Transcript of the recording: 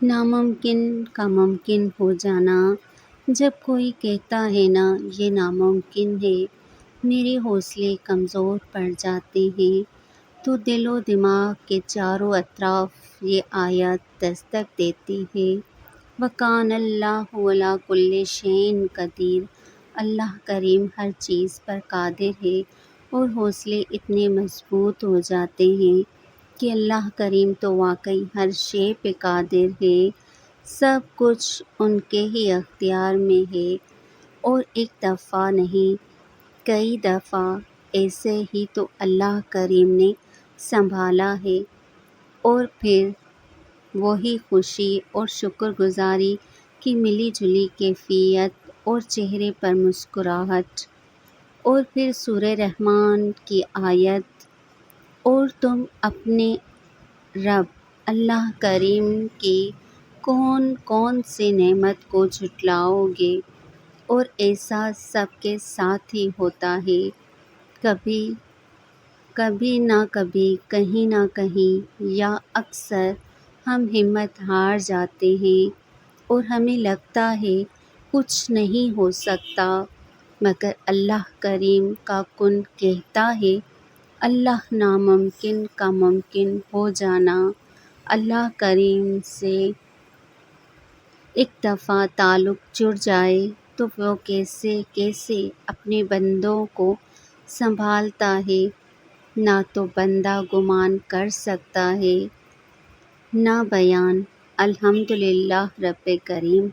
ناممکن کا ممکن ہو جانا۔ جب کوئی کہتا ہے نا یہ ناممکن ہے، میرے حوصلے کمزور پڑ جاتے ہیں، تو دل و دماغ کے چاروں اطراف یہ آیت دستک دیتی ہے۔ وَكَانَ اللَّهُ عَلَىٰ كُلِّ شَيْءٍ قدیر۔ اللہ کریم ہر چیز پر قادر ہے، اور حوصلے اتنے مضبوط ہو جاتے ہیں کہ اللہ کریم تو واقعی ہر شے پہ قادر ہے، سب کچھ ان کے ہی اختیار میں ہے، اور ایک دفعہ نہیں کئی دفعہ ایسے ہی تو اللہ کریم نے سنبھالا ہے، اور پھر وہی خوشی اور شکر گزاری کی ملی جلی کیفیت اور چہرے پر مسکراہٹ، اور پھر سورہ رحمان کی آیت، اور تم اپنے رب اللہ کریم کی کون کون سی نعمت کو جھٹلاؤ گے، اور ایسا سب کے ساتھ ہی ہوتا ہے، کبھی نہ کبھی کہیں نہ کہیں، یا اکثر ہم ہمت ہار جاتے ہیں اور ہمیں لگتا ہے کچھ نہیں ہو سکتا، مگر اللہ کریم کا کن کہتا ہے، اللہ ناممکن کا ممکن ہو جانا۔ اللہ کریم سے ایک دفعہ تعلق جڑ جائے تو وہ کیسے کیسے اپنے بندوں کو سنبھالتا ہے، نہ تو بندہ گمان کر سکتا ہے، نہ بیان۔ الحمدللہ رب کریم۔